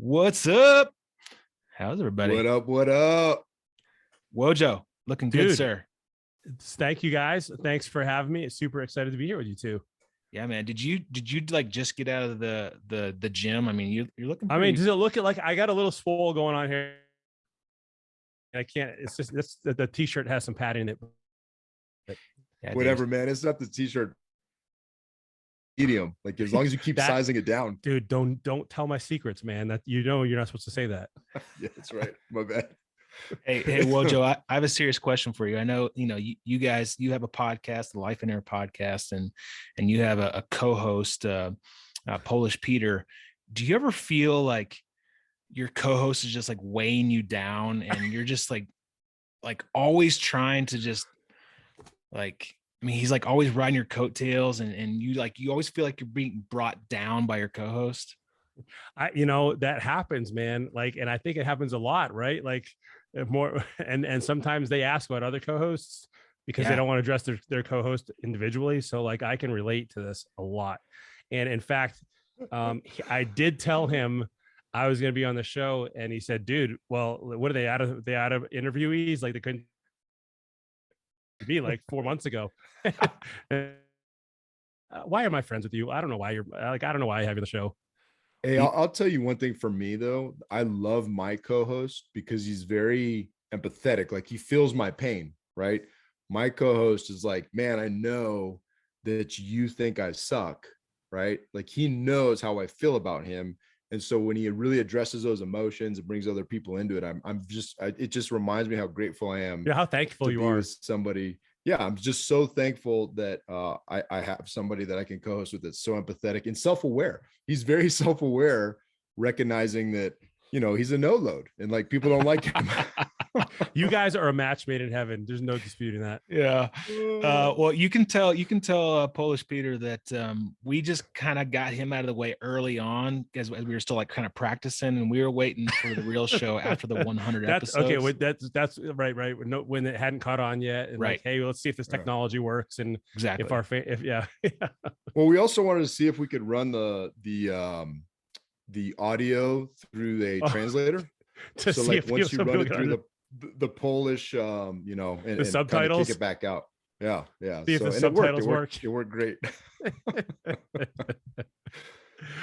What's up? How's everybody? What up? What up? Wojo, looking good, Dude, sir. thank you guys. Thanks for having me. Super excited to be here with you too. Yeah, man. Did you like just get out of the gym? I mean, you're looking I mean, pretty. does it look like I got a little swole going on here? I can't. It's just the t-shirt has some padding in it. Yeah, Whatever, man. It's not the t-shirt medium. Like as long as you keep sizing it down. Dude, don't tell my secrets, man. That you're not supposed to say that. Yeah, that's right. My bad. Hey, Wojo, I have a serious question for you. I know, you guys, you have a podcast, the Lifeonaire podcast, and you have a co-host, Polish Peter. Do you ever feel like your co-host is just like weighing you down and you're just like always trying to just like, I mean, he's like always riding your coattails and you always feel like you're being brought down by your co-host? That happens, man. Like, and I think it happens a lot, right? Like more, and sometimes they ask about other co-hosts because they don't want to address their co-host individually. So like, I can relate to this a lot. And in fact, I did tell him I was going to be on the show, and he said, "Dude, well, what are they out of? They out of interviewees? Like they couldn't be like 4 months ago." Why am I friends with you? I don't know why you're like. I don't know why I have you on the show. Hey, I'll tell you one thing for me though. I love my co-host because he's very empathetic. Like he feels my pain, right? My co-host is like, man, I know that you think I suck, right? Like he knows how I feel about him. And so when he really addresses those emotions and brings other people into it, it just reminds me how grateful I am. Yeah, how thankful you are. Somebody. Yeah, I'm just so thankful that I have somebody that I can co-host with that's so empathetic and self-aware. He's very self-aware, recognizing that, he's a no-load and like people don't like him. You guys are a match made in heaven. There's no disputing that. Yeah. Well, you can tell Polish Peter that we just kind of got him out of the way early on as we were still like kind of practicing, and we were waiting for the real show after the 100 episodes. Okay. That's right. No, when it hadn't caught on yet, and right. Like, hey, let's see if this technology works, and exactly yeah. Well, we also wanted to see if we could run the audio through a translator. To so see like if once you run it through the Polish, and the subtitles, kick it back out. Yeah. See if the subtitles work. It worked great.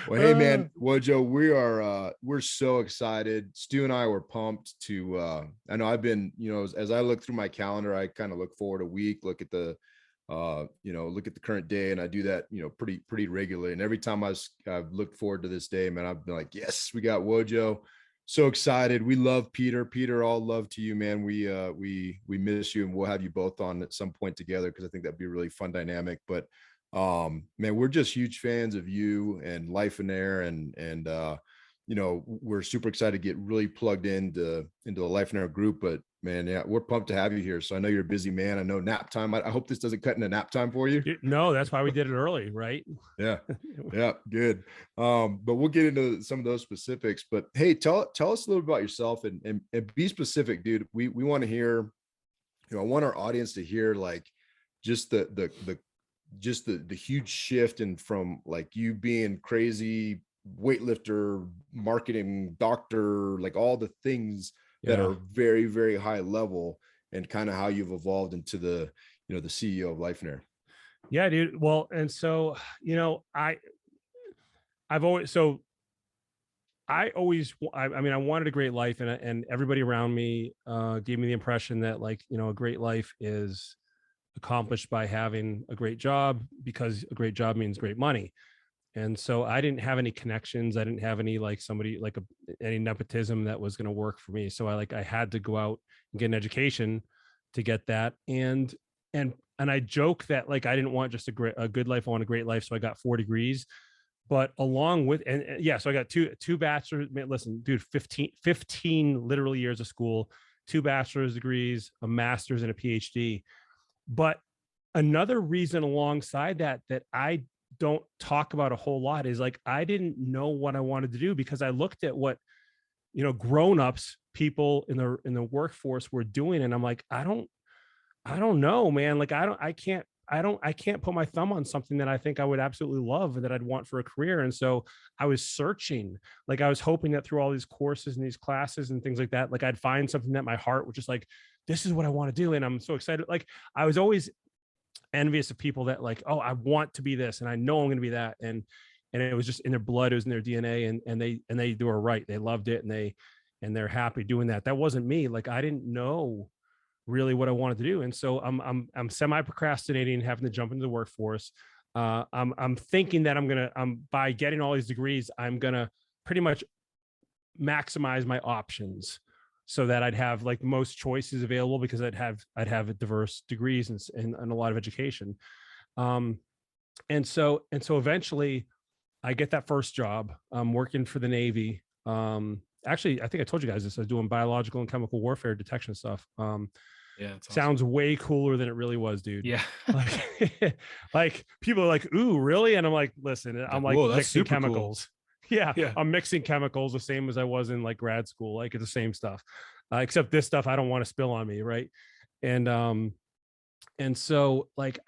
Well, hey man, Wojo, we're so excited. Stu and I were pumped to. I know I've been, as I look through my calendar, I kind of look forward a week, look at the current day, and I do that, pretty regularly. And every time I've looked forward to this day, man, I've been like, yes, we got Wojo. So excited. We love Peter. Peter, all love to you, man. We miss you, and we'll have you both on at some point together because I think that'd be a really fun dynamic. But man, we're just huge fans of you and Lifeonaire, and we're super excited to get really plugged into the Lifeonaire group. But man, yeah, we're pumped to have you here. So I know you're a busy man. I know nap time. I hope this doesn't cut into nap time for you. No, that's why we did it early, right? Yeah, good. But we'll get into some of those specifics. But hey, tell us a little about yourself and be specific, dude. We want to hear, I want our audience to hear like just the huge shift and from like you being crazy weightlifter, marketing, doctor, like all the things that are very, very high level, and kind of how you've evolved into the CEO of Lifeonaire. Yeah, dude. Well, and so, I wanted a great life, and everybody around me gave me the impression that like, a great life is accomplished by having a great job, because a great job means great money. And so I didn't have any connections. I didn't have any like somebody like any nepotism that was going to work for me. So I had to go out and get an education to get that. And I joke that like I didn't want just a good life. I want a great life. So I got 4 degrees. But along with so I got two bachelor's. Listen, dude, 15 literal years of school, 2 bachelor's degrees, a master's, and a PhD. But another reason alongside that I don't talk about a whole lot is like I didn't know what I wanted to do, because I looked at what grown-ups, people in the workforce were doing, and I'm like, I don't know, man. Like I I can't put my thumb on something that I think I would absolutely love and that I'd want for a career. And so I was searching, like I was hoping that through all these courses and these classes and things like that, like I'd find something that my heart was just like, this is what I want to do. And I'm so excited. Like I was always envious of people that like, oh, I want to be this and I know I'm going to be that. And it was just in their blood, it was in their DNA, and they were right. They loved it, and they're happy doing that. That wasn't me. Like I didn't know really what I wanted to do. And so I'm semi procrastinating, having to jump into the workforce. I'm thinking that by getting all these degrees, I'm gonna pretty much maximize my options so that I'd have like most choices available, because I'd have diverse degrees and a lot of education. And so eventually I get that first job. I'm working for the Navy. Actually, I think I told you guys this. I was doing biological and chemical warfare detection stuff. Yeah, it's sounds awesome. Way cooler than it really was, dude. Yeah. Like, like people are like, ooh, really? And I'm like, listen, I'm like mixing chemicals. Cool. Yeah, I'm mixing chemicals the same as I was in like grad school. Like it's the same stuff, except this stuff I don't want to spill on me, right? And so like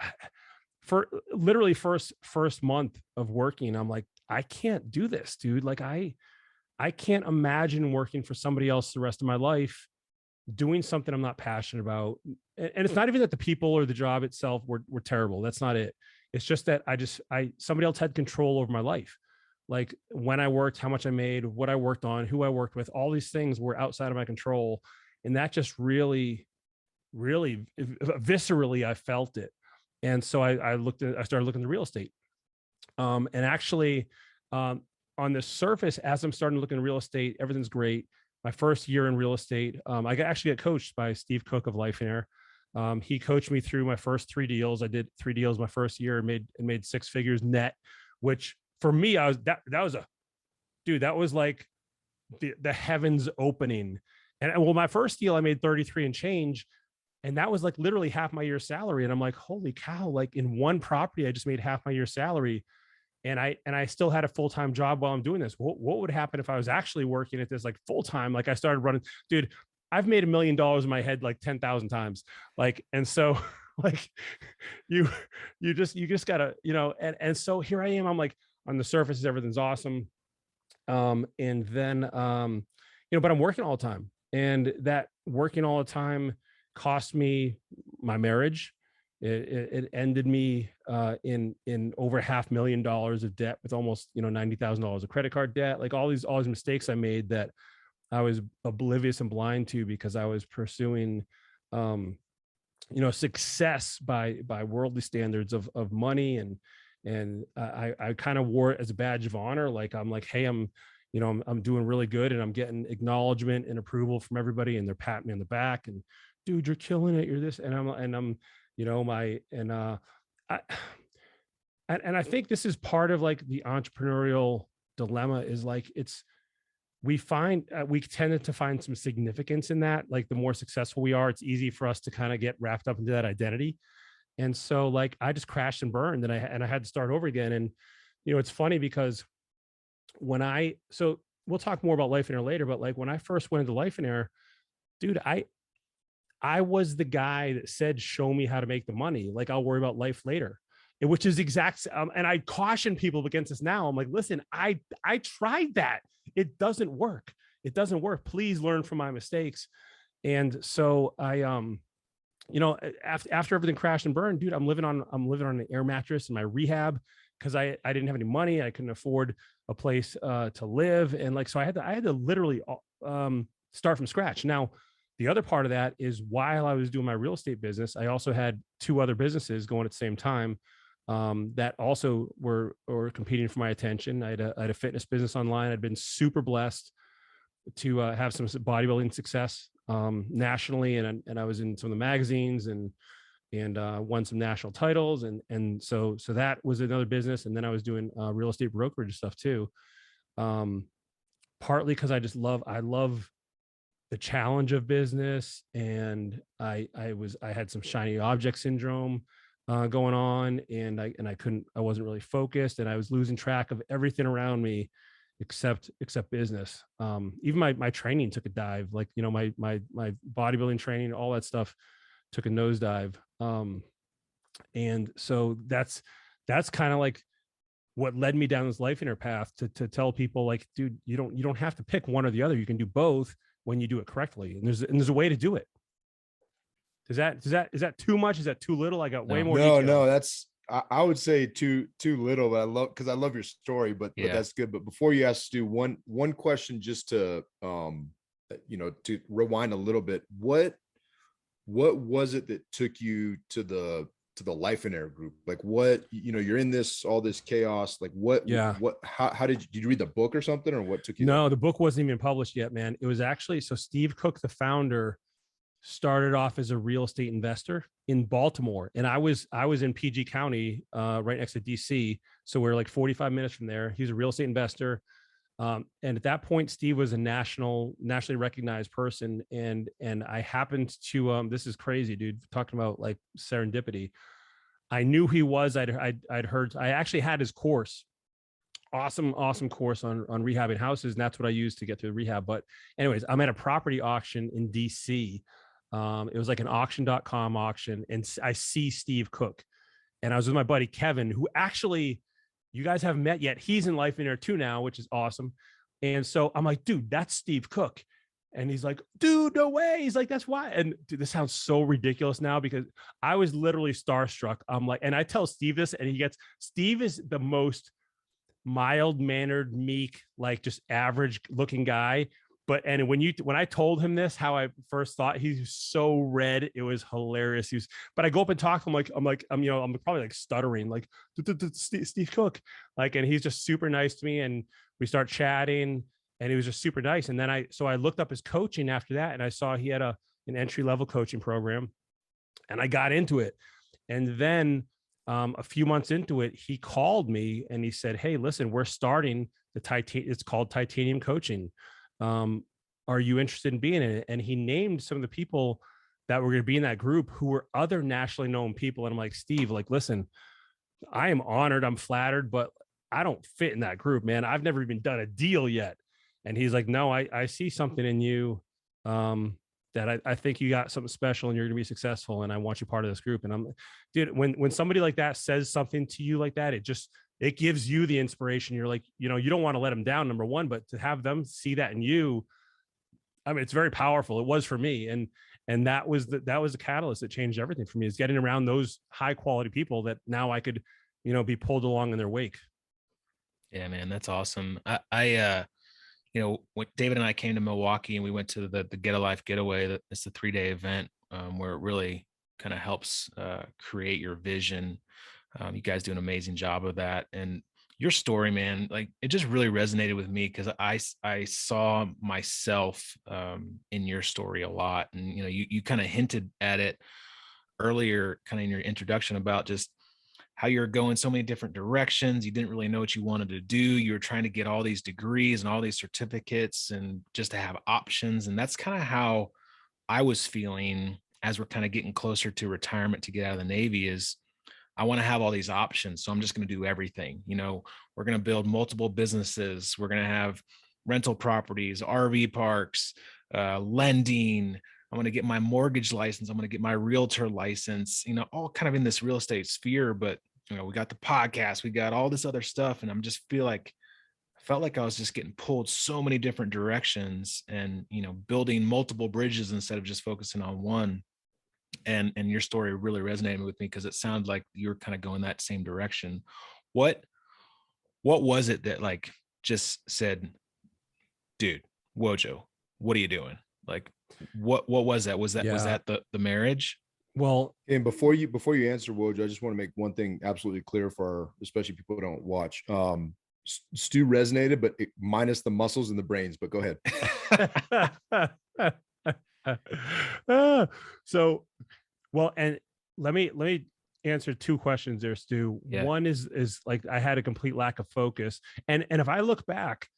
for literally first month of working, I'm like, I can't do this, dude. Like I can't imagine working for somebody else the rest of my life, doing something I'm not passionate about. And it's not even that the people or the job itself were terrible. That's not it. It's just that somebody else had control over my life. Like when I worked, how much I made, what I worked on, who I worked with, all these things were outside of my control. And that just really, really viscerally, I felt it. And so I started looking at real estate. And actually, on the surface, as I'm starting to look into real estate, everything's great. My first year in real estate, I actually got coached by Steve Cook of Lifeonaire. He coached me through my first 3 deals. I did 3 deals my first year and made 6 figures net, which for me, that was like the heavens opening. And well, my first deal, I made 33 and change. And that was like literally half my year's salary. And I'm like, holy cow, like in one property, I just made half my year's salary. And I still had a full-time job while I'm doing this. What would happen if I was actually working at this like full-time? Like I started running, dude, I've made $1 million in my head like 10,000 times. Like, and so like you just gotta, and so here I am, I'm like on the surface, everything's awesome. And then, but I'm working all the time, and that working all the time cost me my marriage. It ended me in over $500,000 of debt, with almost $90,000 of credit card debt. Like all these mistakes I made that I was oblivious and blind to, because I was pursuing success by worldly standards of money, and I kind of wore it as a badge of honor. Like I'm like, hey, I'm doing really good, and I'm getting acknowledgement and approval from everybody, and they're patting me on the back and, dude, you're killing it, you're this, and I'm I think this is part of like the entrepreneurial dilemma, is like we tended to find some significance in that. Like the more successful we are, it's easy for us to kind of get wrapped up into that identity. And so like I just crashed and burned, and I had to start over again. And it's funny because so we'll talk more about Lifeonaire later, but like when I first went into Lifeonaire, dude, I was the guy that said, show me how to make the money. Like I'll worry about life later, which is exact. And I caution people against this now. I'm like, listen, I tried that. It doesn't work. It doesn't work. Please learn from my mistakes. And so I, after everything crashed and burned, dude, I'm living on an air mattress in my rehab, because I didn't have any money. I couldn't afford a place to live. And like, so I had to literally start from scratch. Now, the other part of that is, while I was doing my real estate business, I also had 2 other businesses going at the same time that also were competing for my attention. I had a fitness business online. I'd been super blessed to have some bodybuilding success nationally, and I was in some of the magazines and won some national titles, and so that was another business. And then I was doing real estate brokerage stuff too, partly because I love the challenge of business, and I had some shiny object syndrome going on, and I wasn't really focused, and I was losing track of everything around me except business. Even my training took a dive. Like my bodybuilding training, all that stuff took a nosedive. And so that's kind of like what led me down this Lifeonaire path, to tell people like, dude, you don't have to pick one or the other. You can do both when you do it correctly. And there's a way to do it. Is that too much? Is that too little? I got way more detail. No, that's, I would say too little, but because I love your story, but that's good. But before you ask Stu, one question, just to to rewind a little bit, what was it that took you to the Lifeonaire group? Like, what, you're in all this chaos, like how did you read the book or something, or what took you No, there? the book wasn't even published yet, man. It was actually, so Steve Cook, the founder, started off as a real estate investor in Baltimore. And I was in PG County, right next to DC. So we're like 45 minutes from there. He was a real estate investor. And at that point, Steve was a nationally recognized person. And I happened to, this is crazy, dude, talking about like serendipity. I knew he was, I'd heard, I actually had his course. Awesome course on rehabbing houses. And that's what I used to get to the rehab. But anyways, I'm at a property auction in DC. It was like an auction.com auction. And I see Steve Cook, and I was with my buddy, Kevin, who actually you guys haven't met yet. He's in Lifeonaire too now, which is awesome. And so I'm like, dude, that's Steve Cook. And he's like, dude, no way. He's like, that's why. And dude, this sounds so ridiculous now, because I was literally starstruck. I'm like, and I tell Steve this, and Steve is the most mild-mannered, meek, like just average looking guy. But when I told him this, how I first thought, he's so red, it was hilarious. But I go up and talk to him, I'm probably like stuttering, like Steve Cook, like, and he's just super nice to me, and we start chatting, and he was just super nice. And then I looked up his coaching after that, and I saw he had an entry-level coaching program, and I got into it. And then a few months into it, he called me and he said, hey, listen, we're starting it's called Titanium Coaching. Are you interested in being in it? And he named some of the people that were going to be in that group who were other nationally known people. And I'm like, Steve, like, listen, I am honored, I'm flattered, but I don't fit in that group, man. I've never even done a deal yet. And he's like, no, I see something in you, that I think you got something special, and you're going to be successful, and I want you part of this group. And I'm, dude, when somebody like that says something to you like that, it gives you the inspiration. You're like, you don't want to let them down, number one, but to have them see that in you, I mean, it's very powerful. It was for me. And that was the catalyst that changed everything for me, is getting around those high quality people that now I could, be pulled along in their wake. Yeah, man, that's awesome. I when David and I came to Milwaukee, and we went to the Get a Life Getaway, it's a 3-day event, where it really kind of helps create your vision. You guys do an amazing job of that. And your story, man, like, it just really resonated with me, because I saw myself in your story a lot. And, you kind of hinted at it earlier, kind of in your introduction, about just how you're going so many different directions. You didn't really know what you wanted to do. You were trying to get all these degrees and all these certificates, and just to have options. And that's kind of how I was feeling as we're kind of getting closer to retirement to get out of the Navy, is I want to have all these options. So I'm just going to do everything. We're going to build multiple businesses. We're going to have rental properties, RV parks, lending. I'm going to get my mortgage license. I'm going to get my realtor license, all kind of in this real estate sphere. But, we got the podcast, we got all this other stuff. And I felt like I was just getting pulled so many different directions, and, building multiple bridges instead of just focusing on one. And your story really resonated with me, because it sounded like you were kind of going that same direction. What was it that, like, just said, dude, Wojo, what are you doing? Like, what was that? Was that the marriage? Well, and before you answer, Wojo, I just want to make one thing absolutely clear for especially people who don't watch. Stu resonated, but minus the muscles and the brains. But go ahead. So, well, and let me answer two questions there, Stu. Yeah. One is like, I had a complete lack of focus, and if I look back,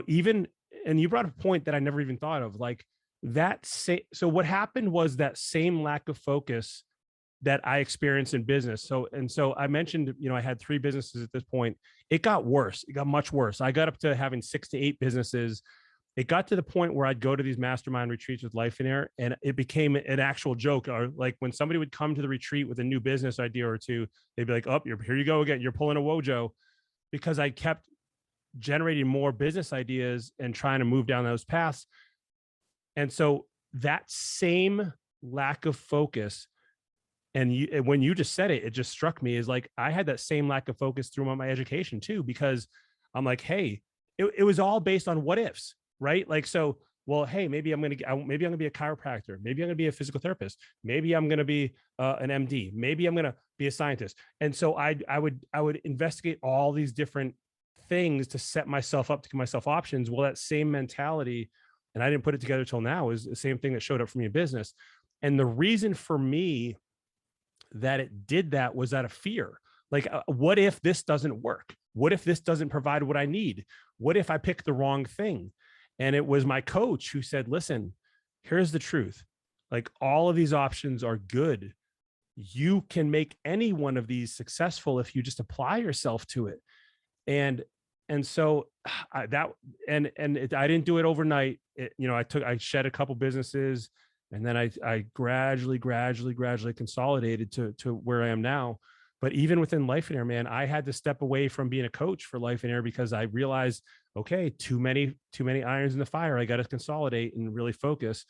even, and you brought a point that I never even thought of, like that. So what happened was that same lack of focus that I experienced in business. So I mentioned, I had 3 businesses at this point. It got worse. It got much worse. I got up to having 6 to 8 businesses. it got to the point where I'd go to these mastermind retreats with Lifeonaire, and it became an actual joke. Or like when somebody would come to the retreat with a new business idea or two, they'd be like, "Oh, here you go again. You're pulling a Wojo," because I kept generating more business ideas and trying to move down those paths. And so that same lack of focus, and when you just said it, it just struck me, is like I had that same lack of focus throughout my education too, because I'm like, hey, it was all based on what ifs, right? Like, so, well, hey, maybe I'm gonna be a chiropractor, maybe I'm gonna be a physical therapist, maybe I'm gonna be an MD, maybe I'm gonna be a scientist. And so I would investigate all these different things to set myself up, to give myself options. Well, that same mentality, and I didn't put it together till now, is the same thing that showed up for me in business. And the reason for me that it did that was out of fear. Like, what if this doesn't work? What if this doesn't provide what I need? What if I pick the wrong thing? And it was my coach who said, listen, here's the truth. Like, all of these options are good. You can make any one of these successful if you just apply yourself to it. And so I didn't do it overnight. I shed a couple businesses, and then I gradually consolidated to where I am now. But even within Lifeonaire, man, I had to step away from being a coach for Lifeonaire because I realized, okay, too many irons in the fire. I got to consolidate and really focus.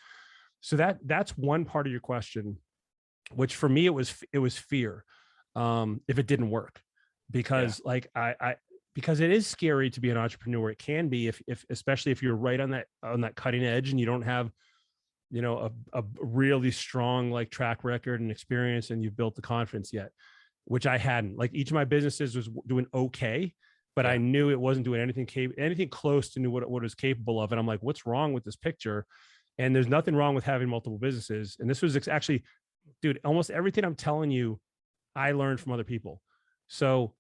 So that's one part of your question, which for me, it was fear. If it didn't work, because like because it is scary to be an entrepreneur. It can be, if especially if you're right on that cutting edge and you don't have, a really strong like track record and experience, and you've built the confidence yet, which I hadn't. Like, each of my businesses was doing okay, but I knew it wasn't doing anything close to what it was capable of. And I'm like, what's wrong with this picture? And there's nothing wrong with having multiple businesses. And this was actually, dude, almost everything I'm telling you, I learned from other people. So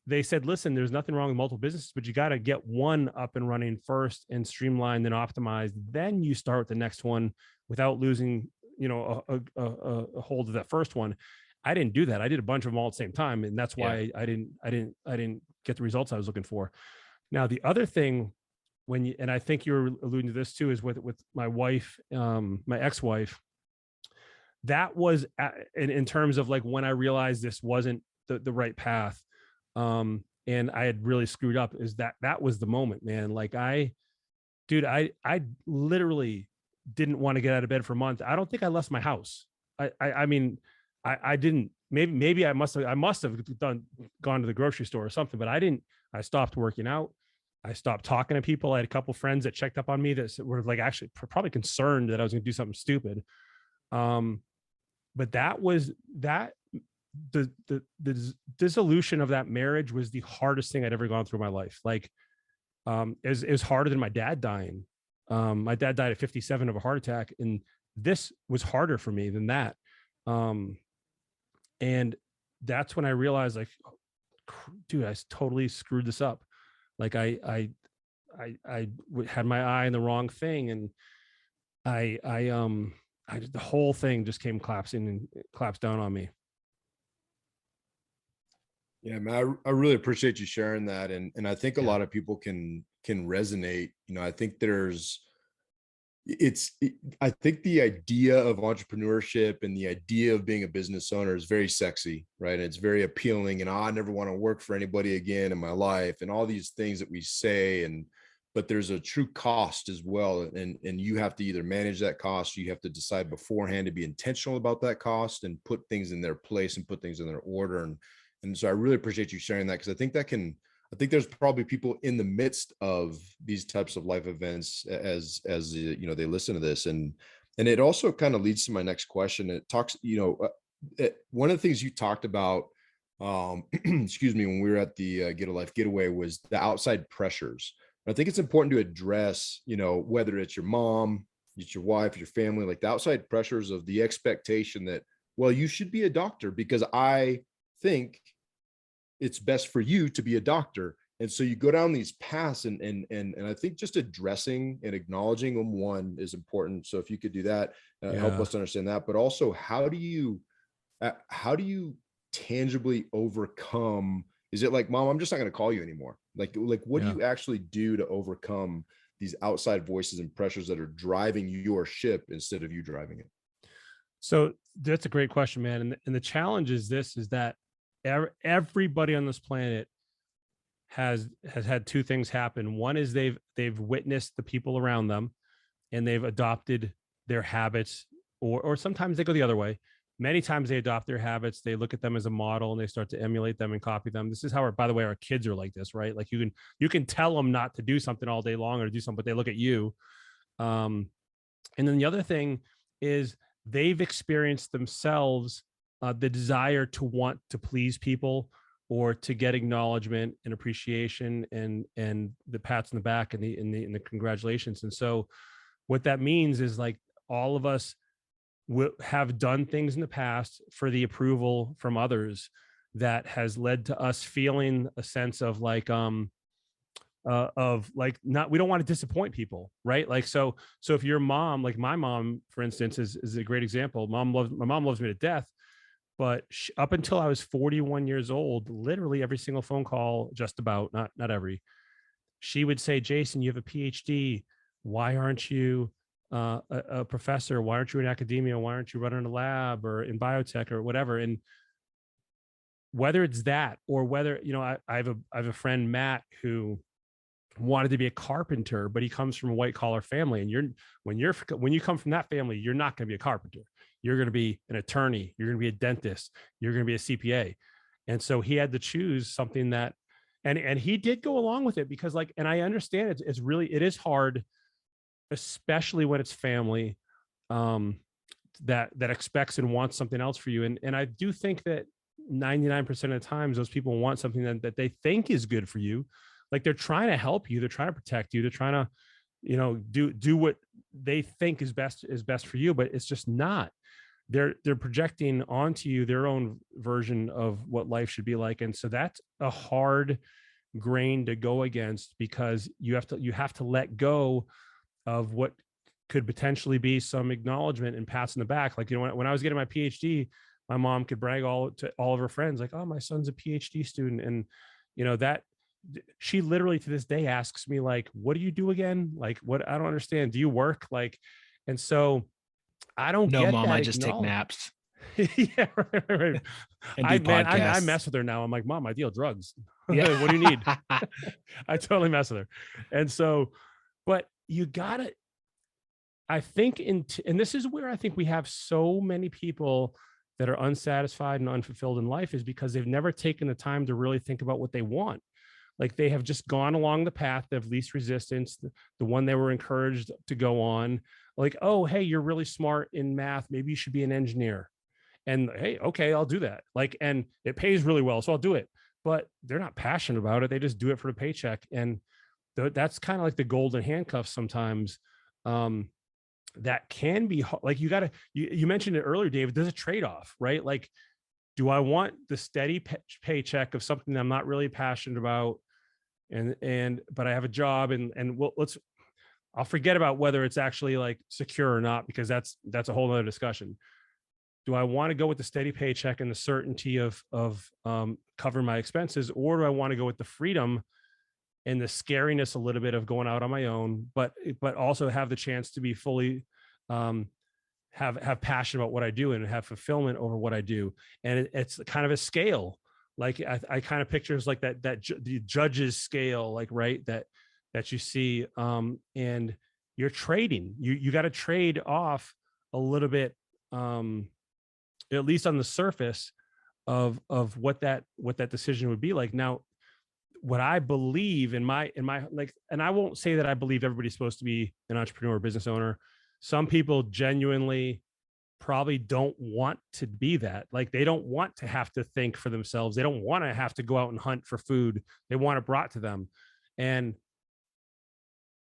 they said, listen, there's nothing wrong with multiple businesses, but you got to get one up and running first and streamlined and optimized. Then you start the next one without losing, a hold of that first one. I didn't do that. I did a bunch of them all at the same time. And that's why I didn't get the results I was looking for. Now, the other thing, and I think you were alluding to this too, is with my wife, my ex-wife, that was in terms of like when I realized this wasn't the right path. And I had really screwed up, is that was the moment, man. Like, I literally didn't want to get out of bed for a month. I don't think I left my house. I mean, I didn't, maybe I must have gone to the grocery store or something, but I didn't. I stopped working out. I stopped talking to people. I had a couple friends that checked up on me that were like actually probably concerned that I was going to do something stupid. But the dissolution of that marriage was the hardest thing I'd ever gone through in my life. Like, it was harder than my dad dying. My dad died at 57 of a heart attack, and this was harder for me than that. And that's when I realized, like, dude, I totally screwed this up. Like, I had my eye on the wrong thing, and the whole thing just came collapsed down on me. Yeah, man, I really appreciate you sharing that. And I think a lot of people can resonate. I think I think the idea of entrepreneurship and the idea of being a business owner is very sexy, right? And it's very appealing. And I never want to work for anybody again in my life, and all these things that we say. But there's a true cost as well. And you have to either manage that cost, you have to decide beforehand to be intentional about that cost and put things in their place and put things in their order. And so I really appreciate you sharing that, because I think there's probably people in the midst of these types of life events as they listen to this. And it also kind of leads to my next question. It talks, one of the things you talked about, excuse me, when we were at the Get a Life Getaway, was the outside pressures. I think it's important to address, whether it's your mom, it's your wife, your family, like the outside pressures of the expectation that, well, you should be a doctor because I think it's best for you to be a doctor. And so you go down these paths, and I think just addressing and acknowledging them, one, is important. So if you could do that, help us understand that. But also, how do you tangibly overcome? Is it like, Mom, I'm just not going to call you anymore? Like what do you actually do to overcome these outside voices and pressures that are driving your ship instead of you driving it? So that's a great question, man. And the challenge is that everybody on this planet has had two things happen. One is they've witnessed the people around them and they've adopted their habits, or sometimes they go the other way. Many times they adopt their habits, they look at them as a model and they start to emulate them and copy them. This is how, by the way, our kids are like this, right? Like you can tell them not to do something all day long or to do something, but they look at you. And then the other thing is they've experienced themselves the desire to want to please people or to get acknowledgement and appreciation and the pats on the back and the congratulations. And so what that means is like all of us have done things in the past for the approval from others that has led to us feeling a sense of like not, we don't want to disappoint people, right? Like so if your mom, like my mom for instance is a great example. My mom loves me to death, but up until I was 41 years old, literally every single phone call, just about, not every, she would say, Jason, you have a PhD, why aren't you a professor? Why aren't you in academia? Why aren't you running a lab or in biotech or whatever? And whether it's that, or whether, you know, I have a friend, Matt, who wanted to be a carpenter, but he comes from a white collar family. And when you come from that family, you're not going to be a carpenter. You're going to be an attorney. You're going to be a dentist. You're going to be a CPA. And so he had to choose something that, and he did go along with it because like, and I understand it is hard, especially when it's family that expects and wants something else for you. And I do think that 99% of the times those people want something that they think is good for you. Like they're trying to help you. They're trying to protect you. They're trying to, you know, do what they think is best for you, but it's just not. They're projecting onto you their own version of what life should be like. And so that's a hard grain to go against because you have to let go of what could potentially be some acknowledgement and pats in the back. Like, you know, when I was getting my PhD, my mom could brag all of her friends, like, oh, my son's a PhD student. And, you know, that she literally to this day asks me, like, what do you do again? Like, what? I don't understand. Do you work? Like, and so I don't No, get mom, that. I just take naps. Yeah, right. And do podcasts. I mess with her now. I'm like, Mom, I deal drugs. Yeah. What do you need? I totally mess with her. And so, but you gotta, I think and this is where I think we have so many people that are unsatisfied and unfulfilled in life is because they've never taken the time to really think about what they want. Like they have just gone along the path of least resistance, the one they were encouraged to go on. Like, oh, hey, you're really smart in math. Maybe you should be an engineer. And hey, okay, I'll do that. Like, and it pays really well, so I'll do it. But they're not passionate about it. They just do it for the paycheck. And that's kind of like the golden handcuffs sometimes. That can be like, you mentioned it earlier, David, there's a trade-off, right? Like, do I want the steady paycheck of something that I'm not really passionate about? But I have a job and I'll forget about whether it's actually like secure or not, because that's a whole other discussion. Do I want to go with the steady paycheck and the certainty of covering my expenses, or do I want to go with the freedom and the scariness a little bit of going out on my own, but also have the chance to be fully have passion about what I do and have fulfillment over what I do? And it's kind of a scale. Like I kind of picture it's like that the judge's scale, like, right, that you see, and you're trading. You got to trade off a little bit, at least on the surface of what that decision would be like. Now, what I believe in my like, and I won't say that I believe everybody's supposed to be an entrepreneur or business owner. Some people genuinely probably don't want to be that. Like they don't want to have to think for themselves. They don't want to have to go out and hunt for food. They want it brought to them. And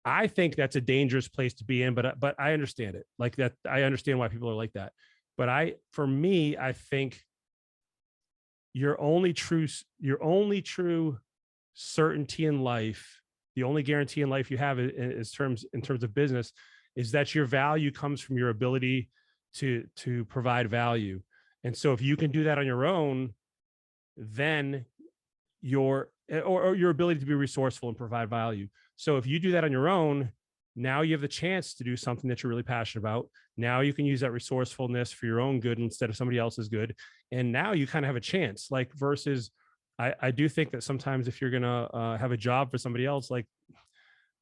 I think that's a dangerous place to be in, but I understand it. Like that, I understand why people are like that. But for me, I think your only true certainty in life, the only guarantee in life you have in terms of business, is that your value comes from your ability to provide value. And so if you can do that on your own, then or your ability to be resourceful and provide value. So if you do that on your own, Now you have the chance to do something that you're really passionate about. Now you can use that resourcefulness for your own good instead of somebody else's good. And now you kind of have a chance, like versus I do think that sometimes if you're going to have a job for somebody else, like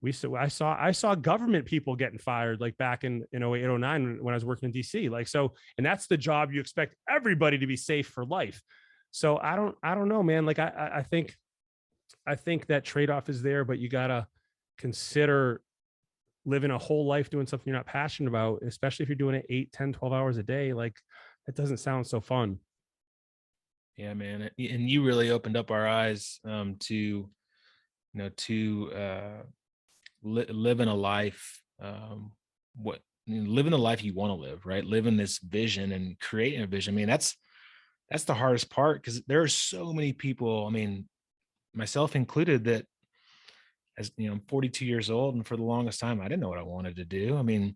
I saw government people getting fired like back in 08, 09 when I was working in DC. Like, so, and that's the job you expect everybody to be safe for life. So I don't know, man. Like I think that trade-off is there, but you gotta consider living a whole life doing something you're not passionate about, especially if you're doing it 8, 10, 12 hours a day. Like that doesn't sound so fun. Yeah, man. And you really opened up our eyes to, living a life, living the life you want to live, right? Living this vision and creating a vision. I mean, that's the hardest part, because there are so many people, I mean, myself included, that, as you know, I'm 42 years old, and for the longest time, I didn't know what I wanted to do. I mean,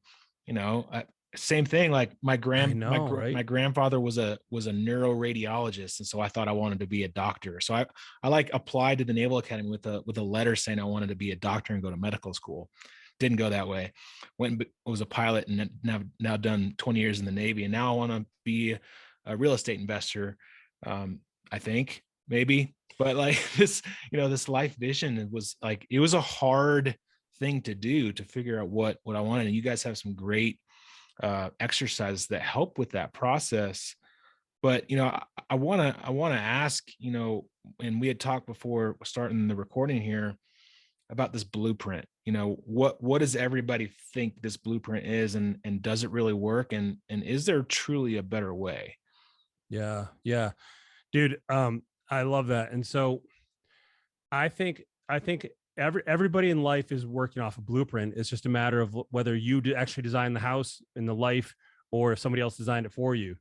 same thing. Like my grandfather was a neuroradiologist, and so I thought I wanted to be a doctor. So I like applied to the Naval Academy with a letter saying I wanted to be a doctor and go to medical school. Didn't go that way. Went and was a pilot, and now done 20 years in the Navy, and now I want to be a real estate investor. I think maybe, but like this life vision, it was a hard thing to do, to figure out what I wanted. And you guys have some great exercises that help with that process. But I want to ask, and we had talked before starting the recording here about this blueprint. What does everybody think this blueprint is, and does it really work, and is there truly a better way? Yeah, dude. I love that. And so I think everybody in life is working off a blueprint. It's just a matter of whether you actually design the house and the life, or if somebody else designed it for you.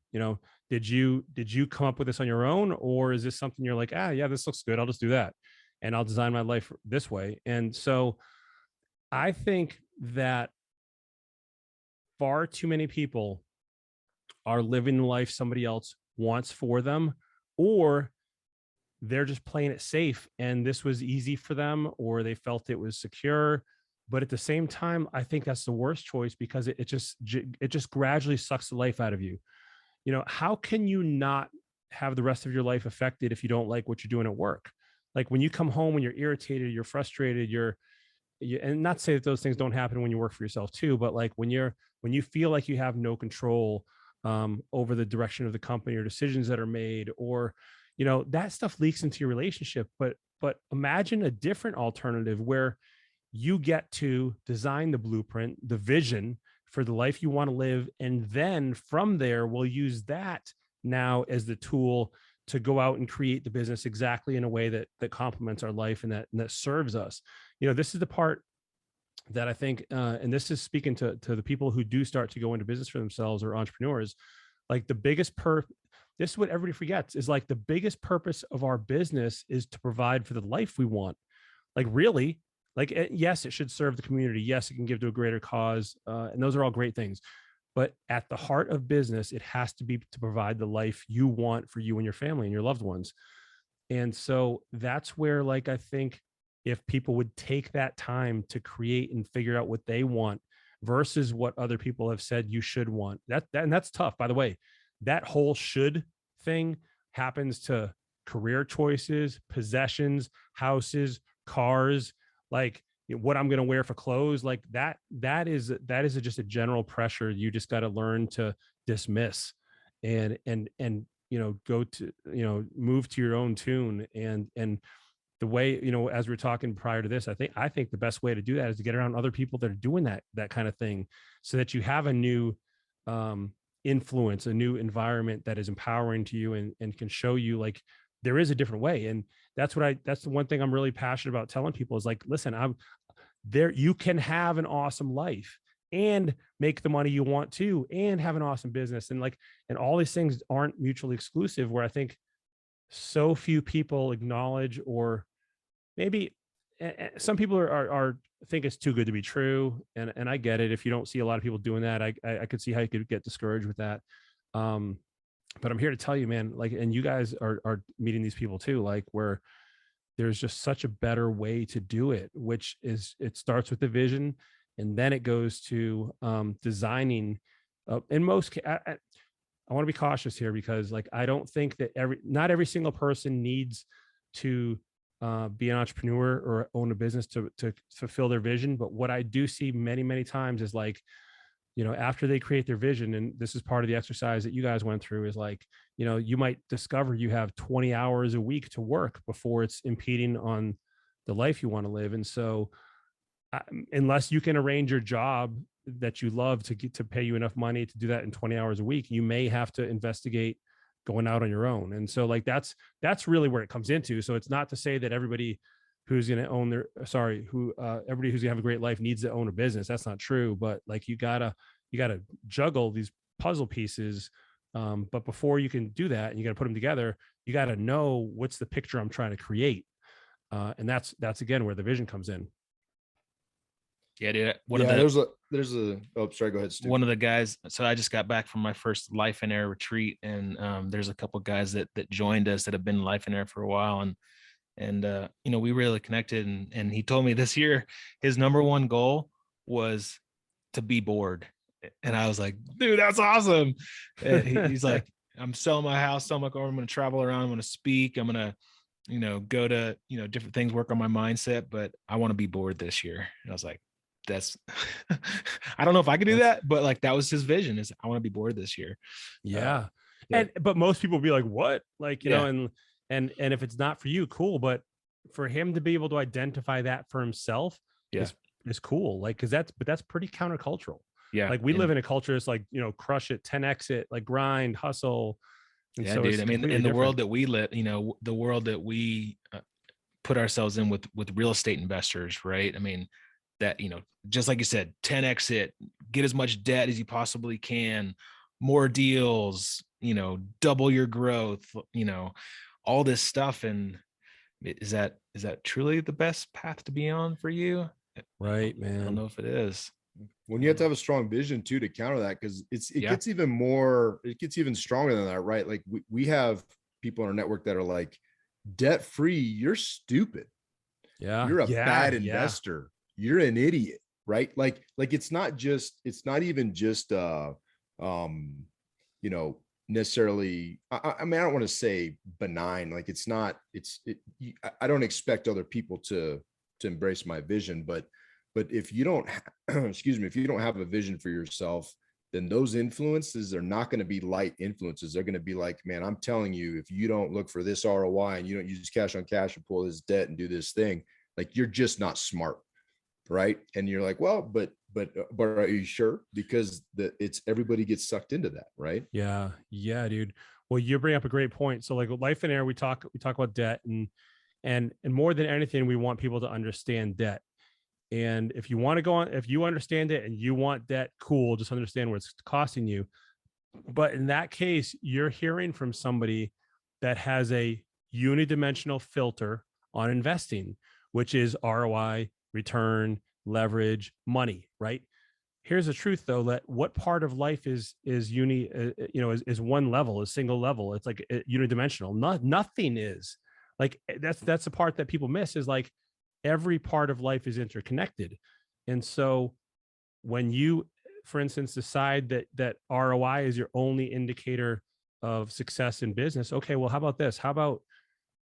Did you come up with this on your own, or is this something you're like, yeah, this looks good, I'll just do that, and I'll design my life this way? And so I think that far too many people are living the life somebody else wants for them, or they're just playing it safe and this was easy for them, or they felt it was secure. But at the same time, I think that's the worst choice, because it just gradually sucks the life out of you. How can you not have the rest of your life affected if you don't like what you're doing at work? Like when you come home, when you're irritated, you're frustrated, and not say that those things don't happen when you work for yourself too, but like when you feel like you have no control over the direction of the company or decisions that are made, or that stuff leaks into your relationship. But imagine a different alternative where you get to design the blueprint, the vision for the life you want to live, and then from there we'll use that now as the tool to go out and create the business exactly in a way that complements our life and that serves us. This is the part that I think, and this is speaking to the people who do start to go into business for themselves or entrepreneurs, like the biggest this is what everybody forgets, is like the biggest purpose of our business is to provide for the life we want. Like really, like, yes, it should serve the community. Yes, it can give to a greater cause. And those are all great things. But at the heart of business, it has to be to provide the life you want for you and your family and your loved ones. And so that's where, like, I think if people would take that time to create and figure out what they want versus what other people have said you should want, and that's tough, by the way. That whole should thing happens to career choices, possessions, houses, cars, like what I'm going to wear for clothes. Like that is just a general pressure you just got to learn to dismiss and go to, move to your own tune. And the way, as we we're talking prior to this, I think the best way to do that is to get around other people that are doing that kind of thing, so that you have a new influence, a new environment that is empowering to you and can show you like there is a different way. And that's the one thing I'm really passionate about telling people is like, listen, I'm there. You can have an awesome life and make the money you want to, and have an awesome business. And all these things aren't mutually exclusive, where I think so few people acknowledge, or maybe some people are think it's too good to be true. And I get it. If you don't see a lot of people doing that, I could see how you could get discouraged with that. But I'm here to tell you, man, like, and you guys are meeting these people too, like where there's just such a better way to do it, which is, it starts with the vision. and then it goes to designing. In most, I want to be cautious here, because like I don't think that not every single person needs to be an entrepreneur or own a business to fulfill their vision. But what I do see many times is like, after they create their vision, and this is part of the exercise that you guys went through, is like, you might discover you have 20 hours a week to work before it's impeding on the life you want to live. And so unless you can arrange your job that you love to get to pay you enough money to do that in 20 hours a week, you may have to investigate going out on your own. And so like that's really where it comes into. So it's not to say that everybody who's going to own everybody who's gonna have a great life needs to own a business. That's not true. But like you gotta juggle these puzzle pieces. But before you can do that, and you got to put them together, you got to know what's the picture I'm trying to create. And that's again where the vision comes in. Yeah, dude. There's a oh, sorry, go ahead, Stu. One of the guys. So I just got back from my first Lifeonaire retreat, and there's a couple guys that joined us that have been Lifeonaire for a while, and we really connected. And he told me this year his number one goal was to be bored, and I was like, dude, that's awesome. He's like, I'm selling my house, selling my car. I'm going to travel around. I'm going to speak. I'm going to go to different things, work on my mindset, but I want to be bored this year. And I was like, that's I don't know if I could do that, but like that was his vision, is I want to be bored this year. Yeah. But most people will be like, what? Like, and if it's not for you, cool. But for him to be able to identify that for himself is cool. Like, that's pretty countercultural. Yeah. Like we live in a culture that's like, crush it, 10X it, like grind, hustle. And so dude, I mean, in the world that we live, the world that we put ourselves in with real estate investors, right? I mean, that, just like you said, 10X it, get as much debt as you possibly can, more deals, double your growth, all this stuff. And is that truly the best path to be on for you? Right, man. I don't know if it is. When you have to have a strong vision too to counter that, because it gets even stronger than that, right? Like we have people in our network that are like, debt free, you're stupid. Yeah. You're a bad investor. You're an idiot, right? Like it's not even just necessarily, I mean, I don't want to say benign. Like I don't expect other people to embrace my vision, but if you don't, if you don't have a vision for yourself, then those influences are not going to be light influences. They're going to be like, man, I'm telling you, if you don't look for this ROI and you don't use cash on cash and pull this debt and do this thing, like you're just not smart. Right. And you're like, well, but are you sure? Because everybody gets sucked into that. Right. Yeah. Yeah, dude. Well, you bring up a great point. So like with Lifeonaire, we talk about debt, and more than anything, we want people to understand debt. And if you want to go on, if you understand it and you want debt, cool, just understand what it's costing you. But in that case, you're hearing from somebody that has a unidimensional filter on investing, which is ROI, return, leverage, money, right? Here's the truth though, that what part of life is one level, is single level. It's like unidimensional. Nothing is. Like that's the part that people miss, is like every part of life is interconnected. And so when you, for instance, decide that ROI is your only indicator of success in business, okay, well, how about this? How about,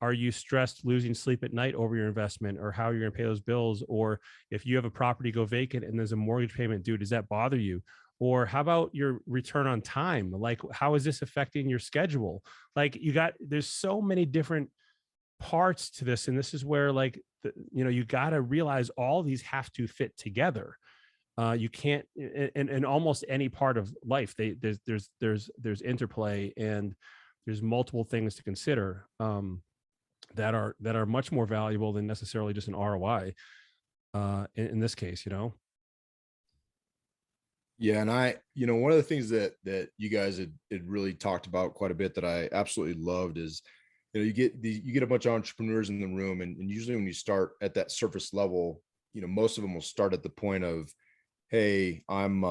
are you stressed losing sleep at night over your investment, or how you're going to pay those bills? Or if you have a property go vacant and there's a mortgage payment due, does that bother you? Or how about your return on time? Like, how is this affecting your schedule? Like there's so many different parts to this. And this is where like, you got to realize all these have to fit together. You can't, in almost any part of life, there's interplay, and there's multiple things to consider. That are much more valuable than necessarily just an ROI in this case, Yeah. And one of the things that you guys had really talked about quite a bit that I absolutely loved is, you get a bunch of entrepreneurs in the room, and usually when you start at that surface level, most of them will start at the point of, hey, I'm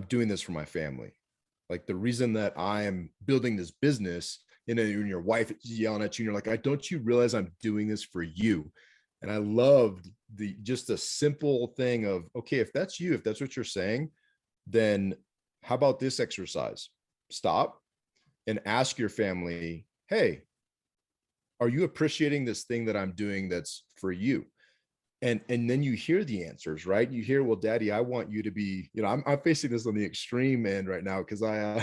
doing this for my family. Like the reason that I am building this business, and your wife is yelling at you, and you're like, don't you realize I'm doing this for you? And I loved just the simple thing of, okay, if that's you, if that's what you're saying, then how about this exercise? Stop and ask your family, hey, are you appreciating this thing that I'm doing that's for you? And then you hear the answers, right? You hear, well, Daddy, I want you to be, I'm facing this on the extreme end right now, because I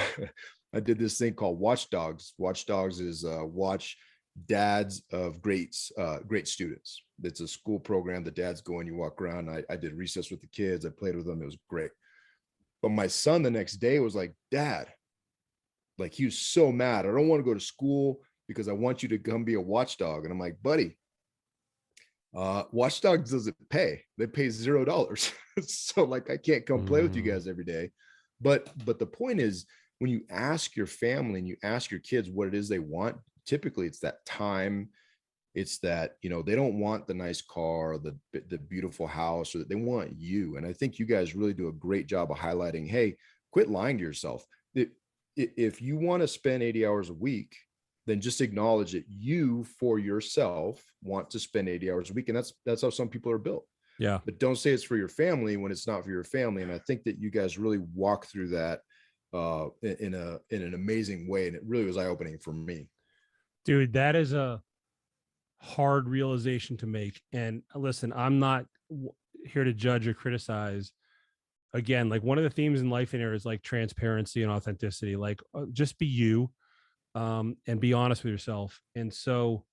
I did this thing called Watchdogs. Watchdogs is watch dads of great students. It's a school program. The dads go and you walk around. I did recess with the kids. I played with them. It was great. But my son the next day was like, Dad, like, he was so mad. I don't want to go to school because I want you to come be a watchdog. And I'm like, buddy, Watchdogs doesn't pay. They pay $0. So like, I can't come play with you guys every day. But the point is, when you ask your family and you ask your kids what it is they want, typically it's that time. It's that, they don't want the nice car or the beautiful house, or that they want you. And I think you guys really do a great job of highlighting, hey, quit lying to yourself. If you want to spend 80 hours a week, then just acknowledge that you for yourself want to spend 80 hours a week. And that's how some people are built. Yeah. But don't say it's for your family when it's not for your family. And I think that you guys really walk through that in an amazing way. And it really was eye-opening for me. Dude, that is a hard realization to make. And listen, I'm not here to judge or criticize. Again, like, one of the themes in Lifeonaire is like transparency and authenticity. Like, just be you, and be honest with yourself. And so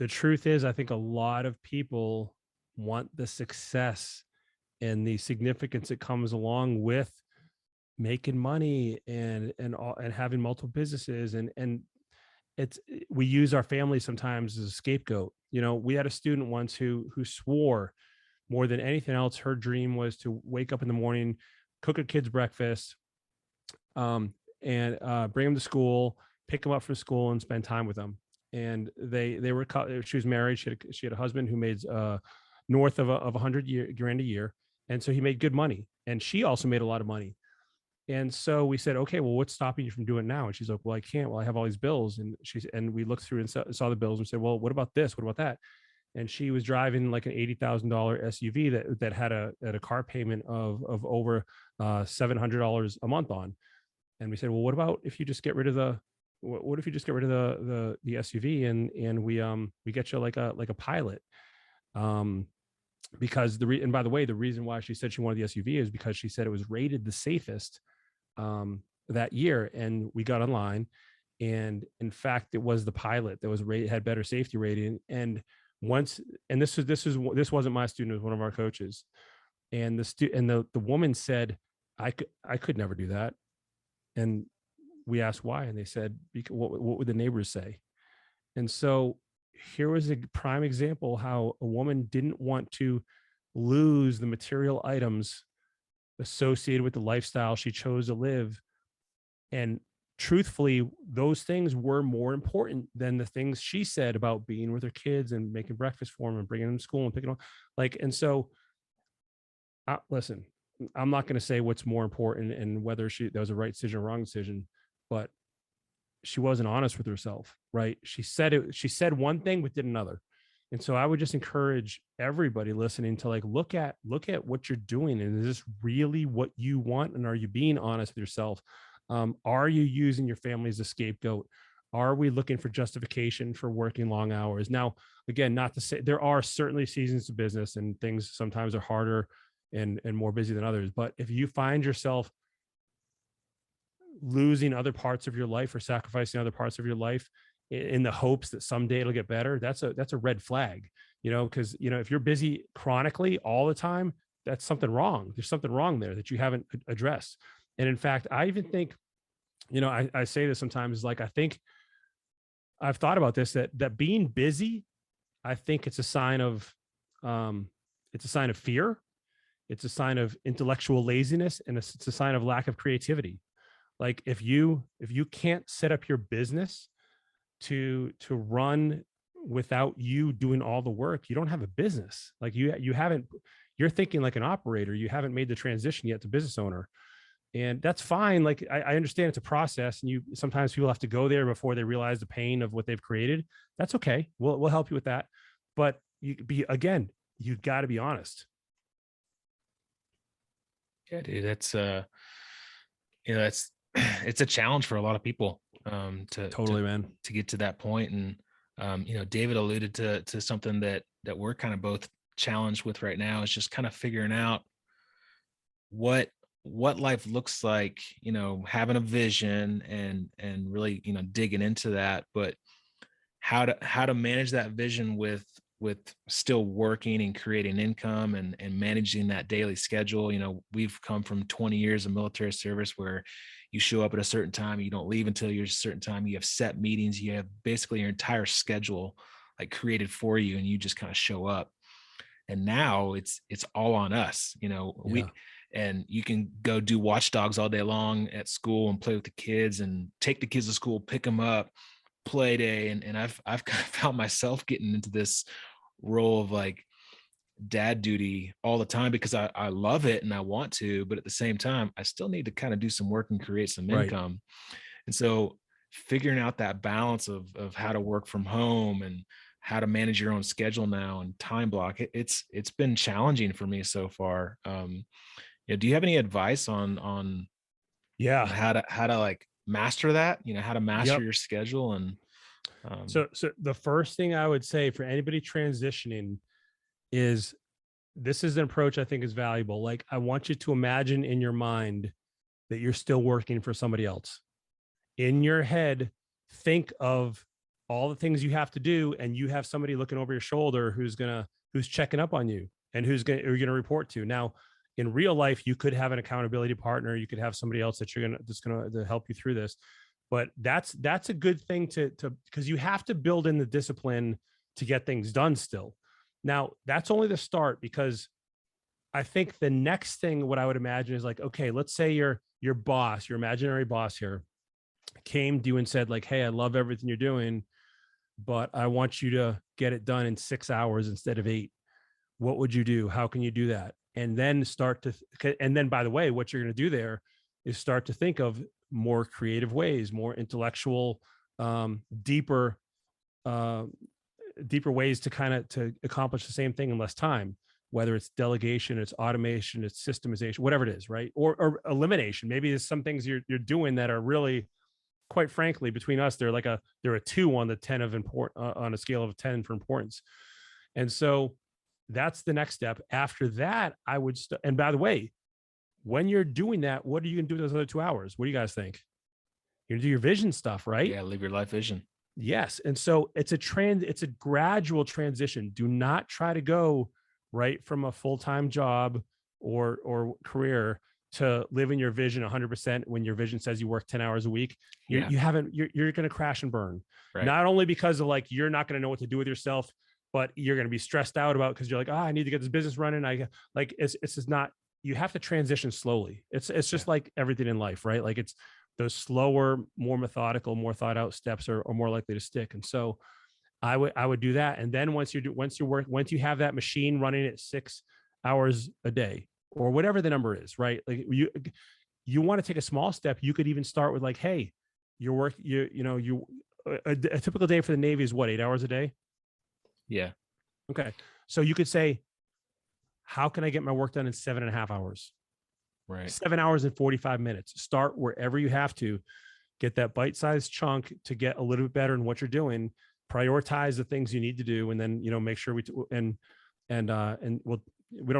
the truth is, I think a lot of people want the success and the significance that comes along with making money and having multiple businesses. And we use our family sometimes as a scapegoat. We had a student once who swore more than anything else, her dream was to wake up in the morning, cook her kids breakfast, and bring them to school, pick them up from school, and spend time with them. And she was married. She had a husband who made north of $100,000 a year, and so he made good money, and she also made a lot of money. And so we said, okay, well, what's stopping you from doing it now? And she's like, well, I can't. Well, I have all these bills. And we looked through and saw the bills and said, well, what about this? What about that? And she was driving like an $80,000 SUV that had a car payment of over $700 a month on. And we said, well, what about if you just get rid of the SUV and we get you like a Pilot? Because and by the way, the reason why she said she wanted the SUV is because she said it was rated the safest that year. And we got online, and in fact, it was the Pilot that had better safety rating. And this wasn't my student, it was one of our coaches. And the woman said, I could never do that. And we asked why, and they said, what would the neighbors say? And so here was a prime example how a woman didn't want to lose the material items associated with the lifestyle she chose to live. And truthfully, those things were more important than the things she said about being with her kids and making breakfast for them and bringing them to school and picking them up. And so, listen, I'm not going to say what's more important and whether that was a right decision or wrong decision, but she wasn't honest with herself, right? She said one thing, but did another. And so I would just encourage everybody listening to look at what you're doing. And is this really what you want? And are you being honest with yourself? Are you using your family as a scapegoat? Are we looking for justification for working long hours? Now, again, not to say there are certainly seasons of business and things sometimes are harder and more busy than others. But if you find yourself losing other parts of your life or sacrificing other parts of your life in the hopes that someday it'll get better, that's a red flag, because, if you're busy chronically all the time, that's something wrong. There's something wrong there that you haven't addressed. And in fact, I even think, I say this sometimes, like, I think I've thought about this, that being busy, I think it's a sign of fear. It's a sign of intellectual laziness, and it's a sign of lack of creativity. Like, if you can't set up your business to run without you doing all the work, you don't have a business. Like, you're thinking like an operator. You haven't made the transition yet to business owner. And that's fine. Like, I understand it's a process, and sometimes people have to go there before they realize the pain of what they've created. That's okay. We'll help you with that. But you got to be honest. Yeah, dude, that's that's it's a challenge for a lot of people Totally, man. to get to that point. And David alluded to something that we're kind of both challenged with right now, is just kind of figuring out what life looks like, having a vision and really, digging into that, but how to manage that vision with still working and creating income and managing that daily schedule. We've come from 20 years of military service where you show up at a certain time, you don't leave until you're a certain time, you have set meetings, you have basically your entire schedule like created for you, and you just kind of show up. And now it's all on us. And you can go do watchdogs all day long at school and play with the kids and take the kids to school, pick them up, play day. And I've kind of found myself getting into this role of like dad duty all the time, because I love it and I want to, but at the same time, I still need to kind of do some work and create some income. And so figuring out that balance of how to work from home and how to manage your own schedule now and time block, it's been challenging for me so far. Do you have any advice on how to like master that, how to master your schedule? And so the first thing I would say for anybody transitioning is, this is an approach I think is valuable. Like, I want you to imagine in your mind that you're still working for somebody else. In your head, think of all the things you have to do, and you have somebody looking over your shoulder who's checking up on you and you're going to report to. Now, in real life, you could have an accountability partner. You could have somebody else that's going to help you through this. But that's a good thing to because you have to build in the discipline to get things done still. Now, that's only the start, because I think the next thing, what I would imagine is like, okay, let's say your boss, your imaginary boss here, came to you and said like, hey, I love everything you're doing, but I want you to get it done in 6 hours instead of 8. What would you do? How can you do that? And then by the way, what you're going to do there is start to think of more creative ways, more intellectual, deeper ways to accomplish the same thing in less time, whether it's delegation, it's automation, it's systemization, whatever it is, right? Or elimination. Maybe there's some things you're doing that are really, quite frankly, between us, they're a 2 on the 10 of on a scale of 10 for importance. And so that's the next step. After that, I would, and by the way, when you're doing that, what are you going to do with those other 2 hours? What do you guys think? You're going to do your vision stuff, right? Yeah, live your life vision. Yes. And so it's a gradual transition. Do not try to go right from a full-time job or career to living your vision 100% when your vision says you work 10 hours a week. You're going to crash and burn. Right. Not only because of like, you're not going to know what to do with yourself, but you're going to be stressed out about, because you're like, I need to get this business running. It's just not, you have to transition slowly. It's just like everything in life, right? Like, it's those slower, more methodical, more thought out steps are more likely to stick. And so I would do that. And then once you have that machine running at 6 hours a day or whatever the number is, right? Like, you want to take a small step. You could even start with like, hey, a typical day for the Navy is what, 8 hours a day? Yeah. Okay. So you could say, how can I get my work done in 7.5 hours? Right. 7 hours and 45 minutes. Start wherever you have to. Get that bite-sized chunk to get a little bit better in what you're doing. Prioritize the things you need to do, and then make sure we don't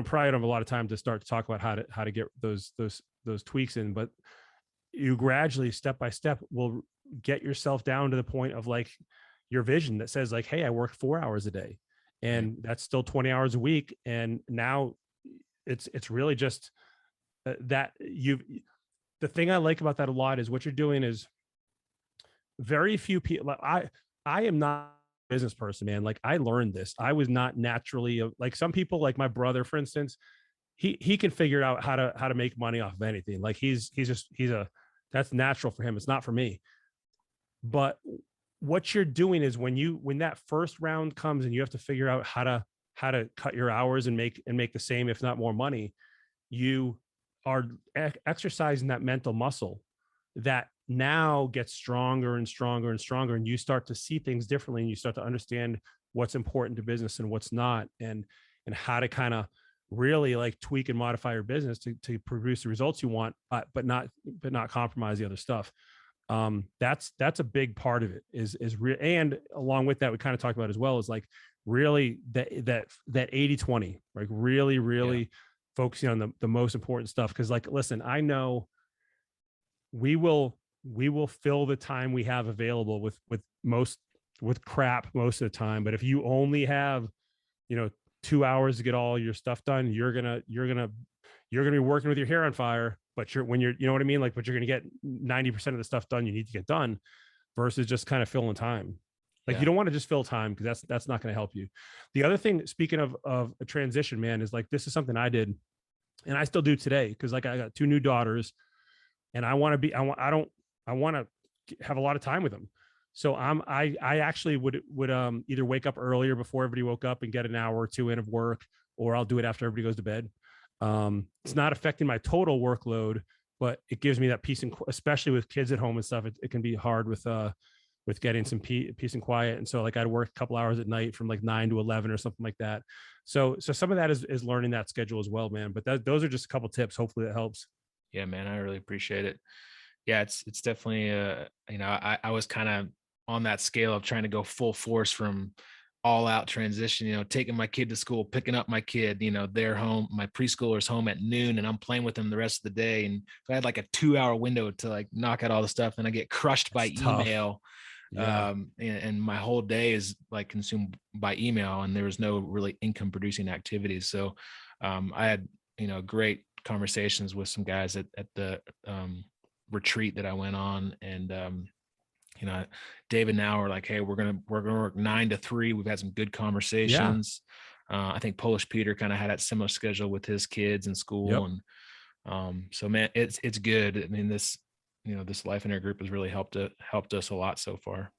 probably have a lot of time to start to talk about how to get those tweaks in, but you gradually, step by step, will get yourself down to the point of like your vision that says like, hey, I work 4 hours a day, and that's still 20 hours a week. And now it's really just the thing I like about that a lot is what you're doing is very few people. I am not a business person, man. Like, I learned this. I was not naturally like some people, like my brother, for instance, he can figure out how to make money off of anything. Like that's natural for him. It's not for me. But what you're doing is when that first round comes and you have to figure out how to cut your hours and make the same, if not more money, you are exercising that mental muscle that now gets stronger and stronger and stronger. And you start to see things differently, and you start to understand what's important to business and what's not, and how to kind of really like tweak and modify your business to produce the results you want, but not compromise the other stuff. That's a big part of it is real. And along with that, we kind of talked about as well, is like really that 80-20, like really focusing on the most important stuff. Cause like, listen, I know we will fill the time we have available with crap most of the time. But if you only have, 2 hours to get all your stuff done, you're gonna be working with your hair on fire. But you know what I mean? Like, but you're gonna get 90% of the stuff done you need to get done, versus just kind of filling time. Like, you don't want to just fill time, because that's not going to help you. The other thing, speaking of a transition, man, is like, this is something I did, and I still do today, because like I got 2 new daughters, and I want to have a lot of time with them. So I actually would either wake up earlier before everybody woke up and get an hour or 2 in of work, or I'll do it after everybody goes to bed. It's not affecting my total workload, but it gives me that peace, and especially with kids at home and stuff, it can be hard with getting some peace and quiet. And so like I'd work a couple hours at night from like 9 to 11 or something like that. So some of that is learning that schedule as well, man. But those are just a couple tips. Hopefully that helps. Yeah, man, I really appreciate it. Yeah, it's definitely I was kind of on that scale of trying to go full force from all out transition, taking my kid to school, picking up my kid, they're home, my preschooler's home at noon, and I'm playing with them the rest of the day. And so I had like a 2-hour window to like knock out all the stuff, and I get crushed by email. Yeah. And my whole day is like consumed by email, and there was no really income producing activities. So I had, great conversations with some guys at the retreat that I went on, and David now are like, hey, we're gonna work 9 to 3. We've had some good conversations. I think Polish Peter kind of had that similar schedule with his kids in school. Yep. And so man, it's good. I mean, this Lifeonaire group has really helped us a lot so far.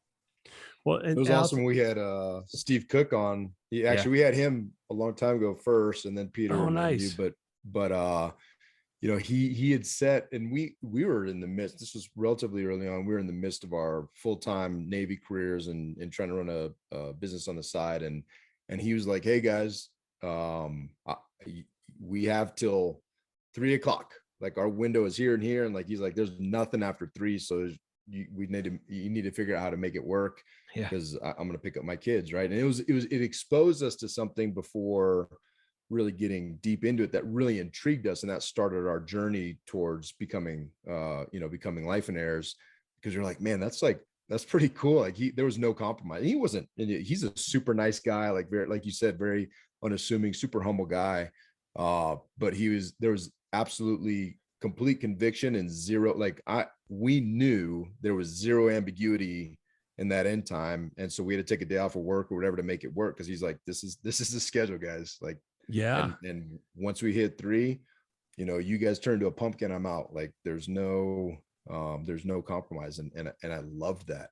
Well, it was awesome. We had Steve Cook on. We had him a long time ago first, and then Peter. Oh, nice. But he had set, and we were in the midst. This was relatively early on. We were in the midst of our full-time Navy careers and trying to run a business on the side. And he was like, "Hey guys, we have till 3:00. Like our window is here and here." And like, he's like, "There's nothing after 3. So you need to figure out how to make it work." Yeah. Because I'm going to pick up my kids. Right. And it exposed us to something before really getting deep into it that really intrigued us, and that started our journey towards becoming Lifeonaires, because you're like, man, that's pretty cool. Like there was no compromise. He's a super nice guy, like very, like you said, very unassuming, super humble guy. But there was absolutely complete conviction and zero, we knew there was zero ambiguity in that end time. And so we had to take a day off of work or whatever to make it work. Cause he's like, this is the schedule, guys. Like, yeah. And once we hit 3, you guys turn to a pumpkin, I'm out. Like there's no compromise. And I love that.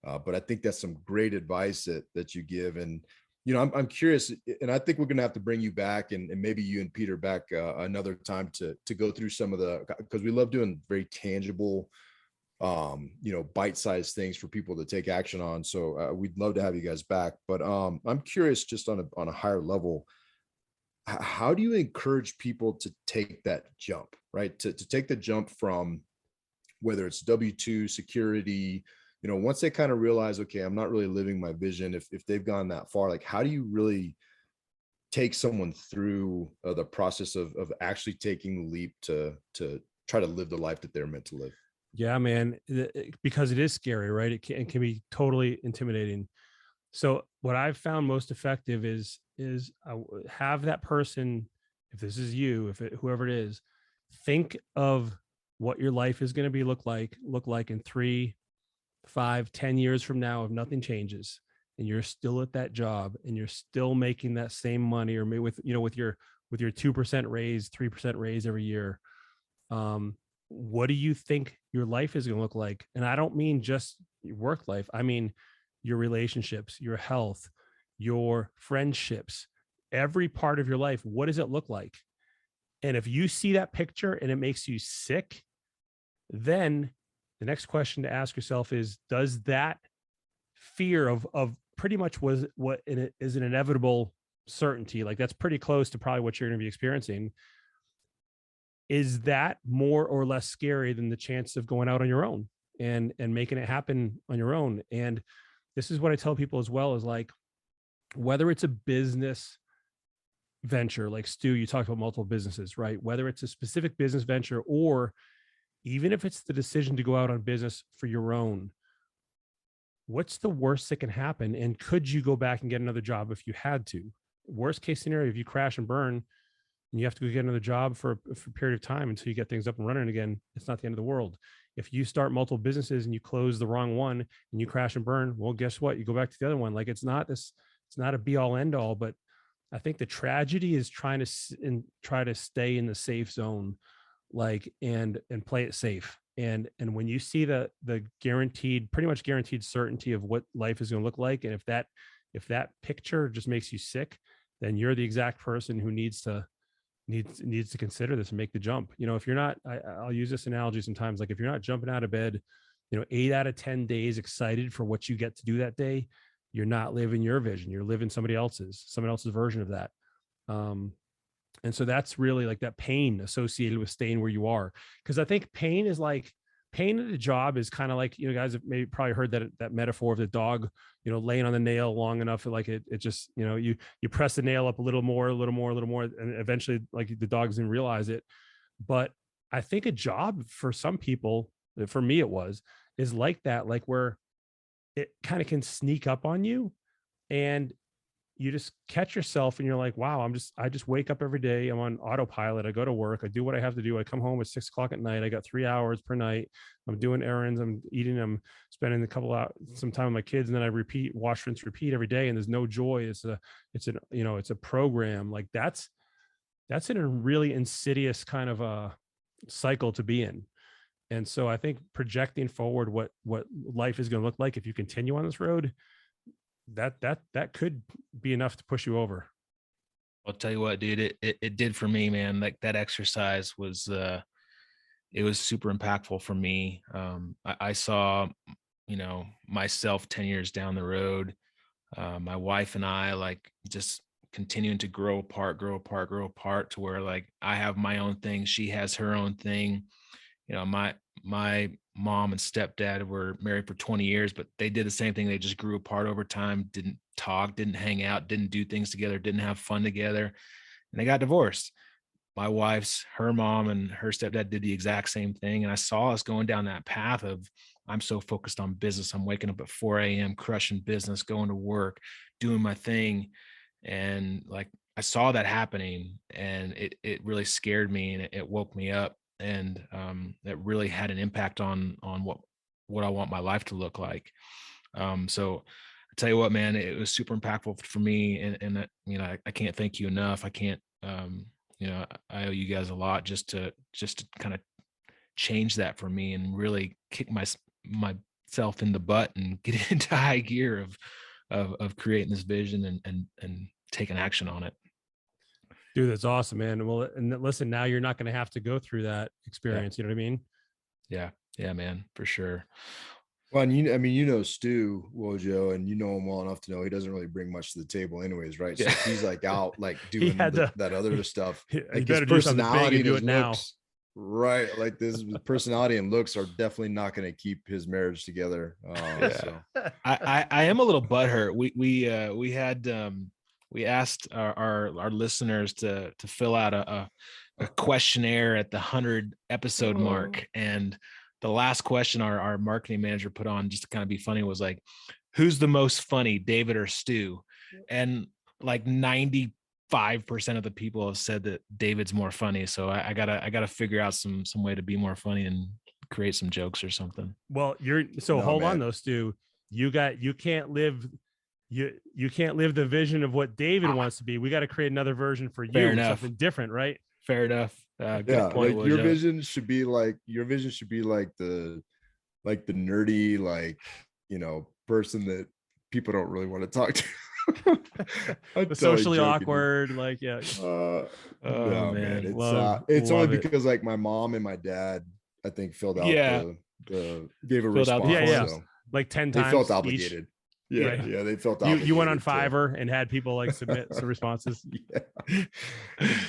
But I think that's some great advice that you give. And, I'm curious, and I think we're going to have to bring you back and maybe you and Peter back another time to go through some of because we love doing very tangible, bite-sized things for people to take action on. So we'd love to have you guys back. But I'm curious, just on a higher level, how do you encourage people to take that jump, right? To take the jump from whether it's W-2 security, once they kind of realize, okay, I'm not really living my vision. If they've gone that far, like, how do you really take someone through the process of actually taking the leap to try to live the life that they're meant to live? Yeah, man, because it is scary, right? It can be totally intimidating. So what I've found most effective is have that person, if this is you, whoever it is, think of what your life is going to look like in 3, 5, 10 years from now, if nothing changes and you're still at that job and you're still making that same money, or maybe with your 2% raise, 3% raise every year. What do you think your life is going to look like? And I don't mean just your work life. I mean your relationships, your health, your friendships, every part of your life. What does it look like? And if you see that picture and it makes you sick, then the next question to ask yourself is, does that fear of pretty much was what is an inevitable certainty, like that's pretty close to probably what you're going to be experiencing, is that more or less scary than the chance of going out on your own and making it happen on your own? And this is what I tell people as well, is like, whether it's a business venture, like Stu, you talked about multiple businesses, right? Whether it's a specific business venture, or even if it's the decision to go out on business for your own, what's the worst that can happen? And could you go back and get another job if you had to? Worst case scenario, if you crash and burn and you have to go get another job for a period of time until you get things up and running again, it's not the end of the world. If you start multiple businesses and you close the wrong one and you crash and burn, well, guess what? You go back to the other one. Like, it's not a be all end all, but I think the tragedy is try to stay in the safe zone, like, and play it safe. And when you see the pretty much guaranteed certainty of what life is going to look like, and if that picture just makes you sick, then you're the exact person who needs to consider this and make the jump. If you're not, I'll use this analogy sometimes, like if you're not jumping out of bed, 8 out of 10 days excited for what you get to do that day, you're not living your vision. You're living someone else's version of that. And so that's really like that pain associated with staying where you are. Because I think pain at a job is kind of like, guys have maybe probably heard that metaphor of the dog, laying on the nail long enough, like it just, you press the nail up a little more, and eventually like the dog doesn't realize it. But I think a job for some people, for me is like that, like where it kind of can sneak up on you and you just catch yourself and you're like, wow, I just wake up every day. I'm on autopilot. I go to work. I do what I have to do. I come home at 6 o'clock at night. I got 3 hours per night. I'm doing errands. I'm eating. I'm spending some time with my kids. And then I wash, rinse, repeat every day. And there's no joy. It's a program. Like that's in a really insidious kind of a cycle to be in. And so I think projecting forward what life is going to look like if you continue on this road, that could be enough to push you over. I'll tell you what, dude, it did for me, man. Like that exercise was, it was super impactful for me. I saw, myself 10 years down the road, my wife and I, like, just continuing to grow apart to where like I have my own thing. She has her own thing. My mom and stepdad were married for 20 years, but they did the same thing. They just grew apart over time, didn't talk, didn't hang out, didn't do things together, didn't have fun together. And they got divorced. Her mom and her stepdad did the exact same thing. And I saw us going down that path of, I'm so focused on business. I'm waking up at 4 a.m., crushing business, going to work, doing my thing. And like, I saw that happening and it really scared me and it woke me up. And that really had an impact on what I want my life to look like. So I tell you what, man, it was super impactful for me, and that, I can't thank you enough. I can't, I owe you guys a lot just to kind of change that for me and really kick myself in the butt and get into high gear of creating this vision and taking action on it. Dude, that's awesome, man. Well, and listen, now you're not going to have to go through that experience. Yeah. You know what I mean? Yeah, man, for sure. Well, and Stu Wojo, and you know him well enough to know he doesn't really bring much to the table anyways, right? So he's like out like doing that other stuff. Like his personality and his looks, right? Like this personality and looks are definitely not going to keep his marriage together. So I am a little butthurt. We asked our listeners to fill out a questionnaire at the 100 episode mark. And the last question our marketing manager put on, just to kind of be funny, was like, who's the most funny, David or Stu? And like 95% of the people have said that David's more funny. So I gotta figure out some way to be more funny and create some jokes or something. Well, hold on though, Stu. You can't live the vision of what David wants to be. We got to create another version for you, something different, right? Fair enough. Good point, like your vision should be like the nerdy, like, person that people don't really want to talk to. Socially awkward, like, yeah. No, man. It's only because like my mom and my dad, I think, filled out gave a response. So like 10 times. They felt obligated. Yeah, Right. yeah, they felt You went on obligated to. Fiverr and had people like submit some responses.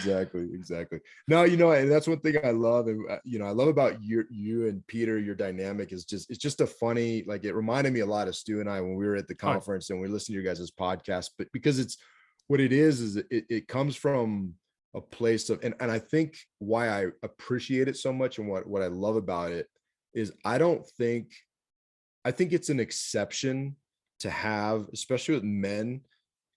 Yeah, exactly. No, and that's one thing I love, and I love about you and Peter. Your dynamic is it's just a funny, like, it reminded me a lot of Stu and I when we were at the conference and we listened to your guys' podcast, but because it's what it is it comes from a place of, and I think why I appreciate it so much and what I love about it is I think it's an exception to have, especially with men,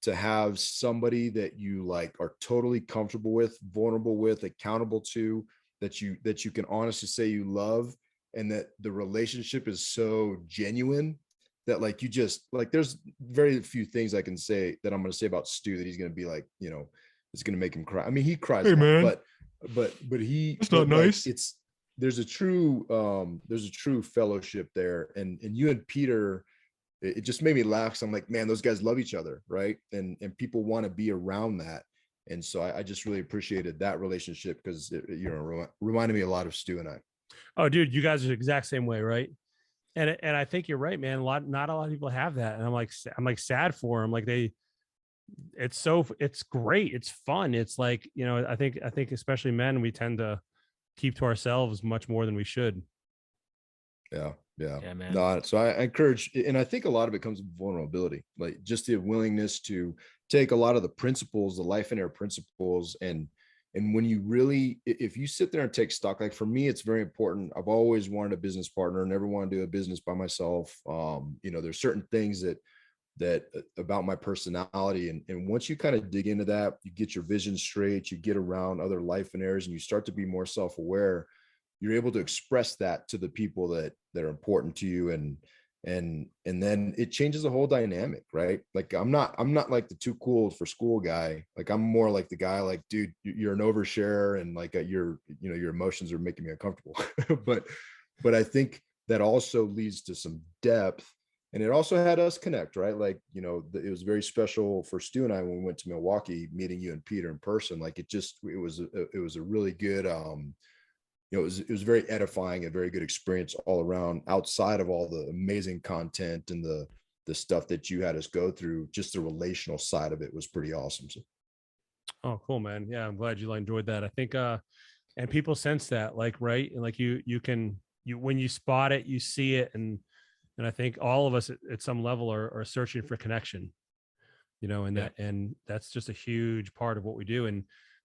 to have somebody that you like are totally comfortable with, vulnerable with, accountable to, that you can honestly say you love, and that the relationship is so genuine that like you just like there's very few things I can say that I'm going to say about Stu that he's going to be like, it's going to make him cry. I mean, he cries a lot, man. but It's not nice. Like, there's a true fellowship there, and you and Peter, it just made me laugh. So I'm like, man, those guys love each other, right? And people want to be around that. And so I just really appreciated that relationship because it reminded me a lot of Stu and I. Oh, dude, you guys are the exact same way, right? And I think you're right, man. Not a lot of people have that, and I'm like sad for them. Like it's great, it's fun. It's like, I think especially men, we tend to keep to ourselves much more than we should. Yeah, man. No, so I encourage, and I think a lot of it comes with vulnerability, like just the willingness to take a lot of the principles, the Lifeonaire principles, and when you really, if you sit there and take stock, like for me, it's very important. I've always wanted a business partner, never want to do a business by myself. There's certain things that about my personality, and once you kind of dig into that, you get your vision straight, you get around other Lifeonaires, and you start to be more self-aware. You're able to express that to the people that are important to you, and then it changes the whole dynamic, right? Like I'm not like the too cool for school guy. Like I'm more like the guy, like, dude, you're an overshare, and like your emotions are making me uncomfortable. but I think that also leads to some depth, and it also had us connect, right? Like, it was very special for Stu and I when we went to Milwaukee, meeting you and Peter in person. Like it was a really good, it was very edifying, a very good experience all around, outside of all the amazing content and the stuff that you had us go through. Just the relational side of it was pretty awesome. So. Oh, cool, man. Yeah, I'm glad you enjoyed that. I think and people sense that, like, right, and like you when you spot it, you see it, and I think all of us at some level are searching for connection, and that's just a huge part of what we do.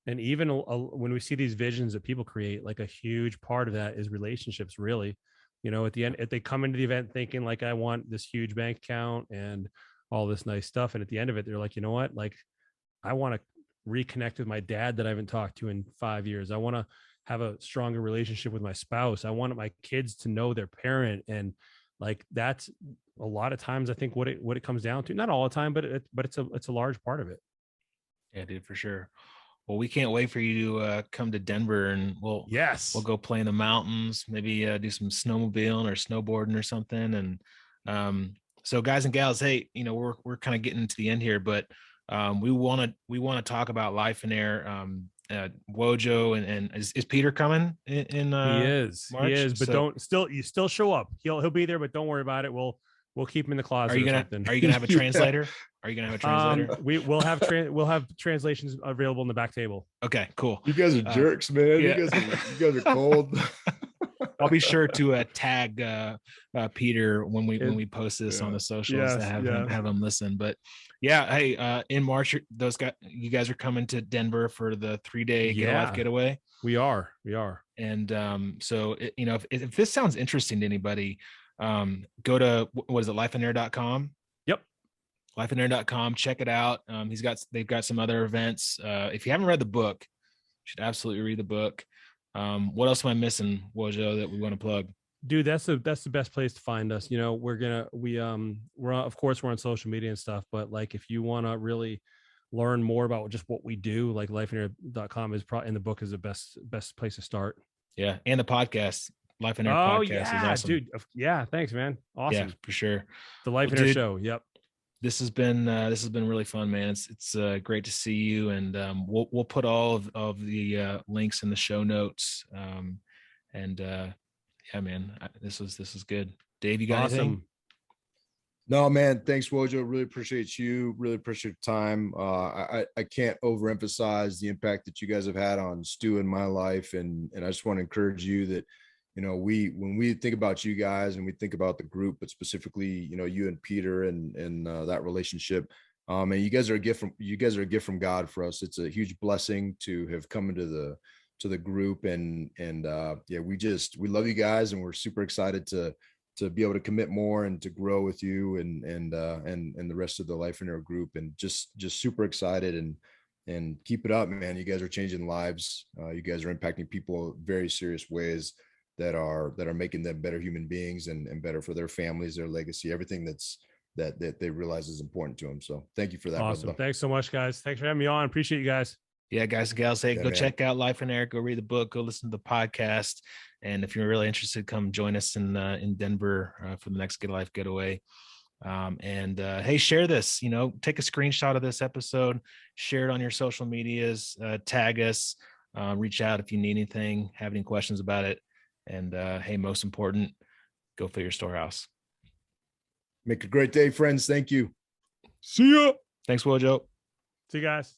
And even when we see these visions that people create, like a huge part of that is relationships, really. At the end, if they come into the event thinking like, I want this huge bank account and all this nice stuff, and at the end of it, they're like, you know what, like, I want to reconnect with my dad that I haven't talked to in 5 years. I want to have a stronger relationship with my spouse. I want my kids to know their parent. And like, that's a lot of times, I think, what it comes down to. Not all the time, but it's a large part of it. Yeah, dude, for sure. Well, we can't wait for you to come to Denver, and we'll go play in the mountains, maybe do some snowmobiling or snowboarding or something. And so, guys and gals, hey, we're kind of getting to the end here, but we want to talk about Lifeonaire. Wojo and is Peter coming in March? He is, but you still show up. He'll be there, but don't worry about it. We'll keep him in the closet. Are you gonna have a translator? Are you gonna have a translator? We'll have translations available in the back table. Okay, cool. You guys are jerks, man. Yeah. You guys are cold. I'll be sure to tag Peter when we post this on the socials to have him listen. But yeah, hey, in March, you guys are coming to Denver for the 3-day Get a Life getaway. We are. And so if this sounds interesting to anybody, go to what is it, lifeonaire.com. Yep. Lifeonaire.com, check it out. They've got some other events. If you haven't read the book, you should absolutely read the book. What else am I missing, Wojo, that we want to plug? Dude, that's the best place to find us. We're of course we're on social media and stuff, but like, if you want to really learn more about just what we do, like lifeonaire.com is probably, in the book, is the best place to start. Yeah. And the podcast, Lifeonaire podcast is awesome. Dude. Yeah. Thanks, man. Awesome. Yeah, for sure. The Lifeonaire show. Yep. This has been really fun, man. It's great to see you, and we'll put all of the links in the show notes. Yeah, man, this was good. Dave, you got anything? No, man. Thanks, Wojo. Really appreciate you. Really appreciate your time. I can't overemphasize the impact that you guys have had on Stu and my life. And I just want to encourage you that, when we think about you guys and we think about the group, but specifically, you and Peter and that relationship, and you guys are a gift from God for us. It's a huge blessing to have come into the group and yeah, we love you guys and we're super excited to be able to commit more and to grow with you and the rest of the Lifeonaire group, and just super excited and keep it up, man. You guys are changing lives. You guys are impacting people in very serious ways that are making them better human beings and better for their families, their legacy, everything that they realize is important to them. So thank you for that. Awesome. Brother. Thanks so much, guys. Thanks for having me on. Appreciate you guys. Yeah, guys and gals, hey, Yeah, go man. check out Lifeonaire, go read the book, go listen to the podcast. And if you're really interested, come join us in Denver for the next Get a Life getaway. Hey, share this, take a screenshot of this episode, share it on your social medias, tag us, reach out if you need anything, have any questions about it. And hey, most important, go fill your storehouse. Make a great day, friends. Thank you. See ya. Thanks, Wojo. See you guys.